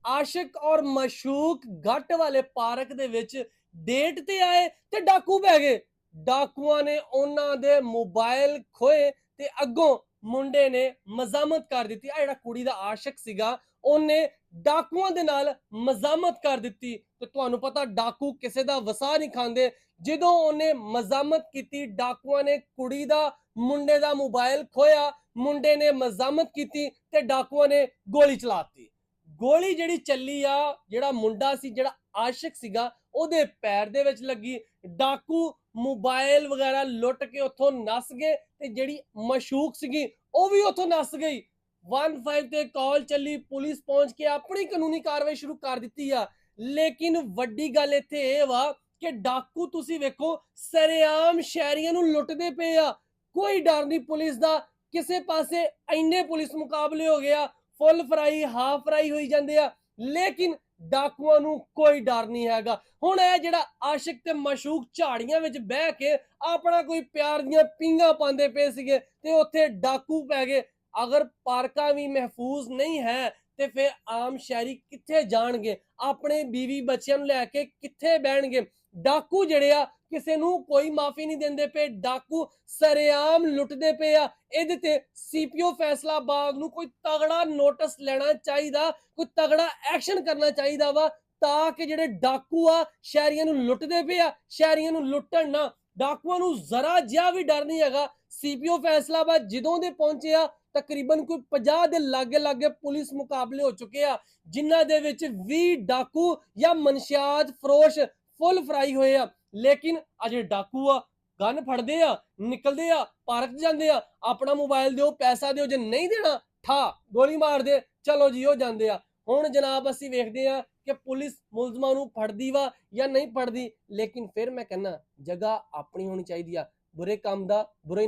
ਆਸ਼ਿਕ ਔਰ ਮਸ਼ੂਕ ਘੱਟ ਵਾਲੇ ਪਾਰਕ ਦੇ ਵਿੱਚ ਡੇਟ ਤੇ ਆਏ ਤੇ ਡਾਕੂ ਪੈ ਗਏ। ਡਾਕੂਆਂ ਨੇ ਉਹਨਾਂ ਦੇ ਮੋਬਾਈਲ ਖੋਏ ਤੇ ਅੱਗੋਂ ਮੁੰਡੇ ਨੇ ਮਜ਼ਾਮਤ ਕਰ ਦਿੱਤੀ। ਆ ਜਿਹੜਾ ਕੁੜੀ ਦਾ ਆਸ਼ਿਕ ਸੀਗਾ ਉਹਨੇ ਡਾਕੂਆਂ ਦੇ ਨਾਲ ਮਜ਼ਾਮਤ ਕਰ ਦਿੱਤੀ ਤੇ ਤੁਹਾਨੂੰ ਪਤਾ ਡਾਕੂ ਕਿਸੇ ਦਾ ਵਸਾ ਨਹੀਂ ਖਾਂਦੇ। ਜਦੋਂ ਉਹਨੇ ਮਜ਼ਾਮਤ ਕੀਤੀ, ਡਾਕੂਆਂ ਨੇ ਕੁੜੀ ਦਾ ਮੁੰਡੇ ਦਾ ਮੋਬਾਈਲ ਖੋਇਆ, ਮੁੰਡੇ ਨੇ ਮਜ਼ਾਮਤ ਕੀਤੀ ਤੇ ਡਾਕੂਆਂ ਨੇ ਗੋਲੀ ਚਲਾਤੀ। ਗੋਲੀ ਜਿਹੜੀ ਚੱਲੀ ਆ, ਜਿਹੜਾ ਮੁੰਡਾ ਸੀ, ਜਿਹੜਾ ਆਸ਼ਿਕ ਸੀਗਾ, ਉਹਦੇ ਪੈਰ ਦੇ ਵਿੱਚ ਲੱਗੀ। ਡਾਕੂ ਮੋਬਾਈਲ ਵਗੈਰਾ ਲੁੱਟ ਕੇ ਉੱਥੋਂ ਨੱਸ ਗਏ ਤੇ ਜਿਹੜੀ ਮਸ਼ੂਕ ਸੀਗੀ ਉਹ ਵੀ ਉੱਥੋਂ ਨੱਸ ਗਈ। 15 ਤੇ ਕਾਲ ਚੱਲੀ, ਪੁਲਿਸ ਪਹੁੰਚ ਕੇ ਆਪਣੀ ਕਾਨੂੰਨੀ ਕਾਰਵਾਈ ਸ਼ੁਰੂ ਕਰ ਦਿੱਤੀ ਆ। ਲੇਕਿਨ ਵੱਡੀ ਗੱਲ ਇੱਥੇ ਇਹ ਵਾ ਕਿ ਡਾਕੂ ਤੁਸੀਂ ਵੇਖੋ ਸਰੇਆਮ ਸ਼ਹਿਰੀਆਂ ਨੂੰ ਲੁੱਟਦੇ ਪਏ ਆ। ਕੋਈ ਡਰ ਨਹੀਂ ਪੁਲਿਸ ਦਾ। ਕਿਸੇ ਪਾਸੇ ਇੰਨੇ ਪੁਲਿਸ ਮੁਕਾਬਲੇ ਹੋ ਗਿਆ, ਫੁੱਲ ਫਰਾਈ ਹਾਫ ਫਰਾਈ ਹੋਈ ਜਾਂਦੇ ਆ, ਲੇਕਿਨ ਡਾਕੂਆਂ ਨੂੰ ਕੋਈ ਡਰ ਨਹੀਂ ਹੈਗਾ। ਹੁਣ ਇਹ ਜਿਹੜਾ ਆਸ਼ਿਕ ਤੇ ਮਸ਼ੂਕ ਝਾੜੀਆਂ ਵਿੱਚ ਬਹਿ ਕੇ ਆਪਣਾ ਕੋਈ ਪਿਆਰ ਦੀਆਂ ਪੀਂਘਾਂ ਪਾਉਂਦੇ ਪਏ ਸੀਗੇ ਤੇ ਉੱਥੇ ਡਾਕੂ ਪੈ ਗਏ। ਅਗਰ ਪਾਰਕਾਂ ਵੀ ਮਹਿਫੂਜ਼ ਨਹੀਂ ਹੈ ਤੇ ਫਿਰ ਆਮ ਸ਼ਹਿਰੀ ਕਿੱਥੇ ਜਾਣਗੇ? ਆਪਣੇ ਬੀਵੀ ਬੱਚਿਆਂ ਨੂੰ ਲੈ ਕੇ ਕਿੱਥੇ ਬਹਿਣਗੇ? ਡਾਕੂ ਜਿਹੜੇ ਆ ਕਿਸੇ ਨੂੰ ਕੋਈ ਮਾਫੀ ਨਹੀਂ ਦਿੰਦੇ ਪਏ। ਡਾਕੂ ਸਰੇਆਮ ਲੁੱਟਦੇ ਪਏ ਆ। ਇਹਦੇ ਤੇ ਸੀਪੀਓ ਫੈਸਲਾਬਾਦ ਨੂੰ ਕੋਈ ਤਗੜਾ ਨੋਟਿਸ ਲੈਣਾ ਚਾਹੀਦਾ, ਕੋਈ ਤਗੜਾ ਐਕਸ਼ਨ ਕਰਨਾ ਚਾਹੀਦਾ ਵਾ, ਤਾਂ ਕਿ ਜਿਹੜੇ ਡਾਕੂ ਆ ਸ਼ਹਿਰੀਆਂ ਨੂੰ ਲੁੱਟਦੇ ਪਏ ਆ, ਸ਼ਹਿਰੀਆਂ ਨੂੰ ਲੁੱਟਣ ਨਾ। ਡਾਕੂਆਂ ਨੂੰ ਜ਼ਰਾ ਜਿਹਾ ਵੀ ਡਰ ਨਹੀਂ ਹੈਗਾ। ਸੀਪੀਓ ਫੈਸਲਾਬਾਦ ਜਦੋਂ ਦੇ ਪਹੁੰਚੇ ਆ, ਤਕਰੀਬਨ ਕੋਈ 50 ਦੇ ਲਾਗੇ ਲਾਗੇ ਪੁਲਿਸ ਮੁਕਾਬਲੇ ਹੋ ਚੁੱਕੇ ਆ, ਜਿਨ੍ਹਾਂ ਦੇ ਵਿੱਚ 20 ਡਾਕੂ ਜਾਂ ਮਨਸ਼ਿਆਤ ਫਰੋਸ਼ ਫੁੱਲ ਫਰਾਈ ਹੋਏ ਆ। ਲੇਕਿਨ ਅਜੇ ਡਾਕੂ ਆ ਗਨ ਫੜਦੇ ਆ, ਨਿਕਲਦੇ ਆ, ਪਾਰਕ ਜਾਂਦੇ ਆ, ਆਪਣਾ ਮੋਬਾਈਲ ਦਿਓ, ਪੈਸਾ ਦਿਓ, ਜੇ ਨਹੀਂ ਦੇਣਾ ਠਾ ਗੋਲੀ ਮਾਰ ਦੇ, ਚਲੋ ਜੀ ਉਹ ਜਾਂਦੇ ਆ। ਹੁਣ ਜਨਾਬ ਅਸੀਂ ਵੇਖਦੇ ਆ ਕਿ ਪੁਲਿਸ ਮੁਲਜ਼ਮਾਂ ਨੂੰ ਫੜਦੀ ਵਾ ਜਾਂ ਨਹੀਂ ਫੜਦੀ, ਲੇਕਿਨ ਫਿਰ ਮੈਂ ਕਹਿੰਦਾ ਜਗ੍ਹਾ ਆਪਣੀ ਹੋਣੀ ਚਾਹੀਦੀ ਆ। ਬੁਰੇ ਕੰਮ ਦਾ ਬੁਰਾ ਹੀ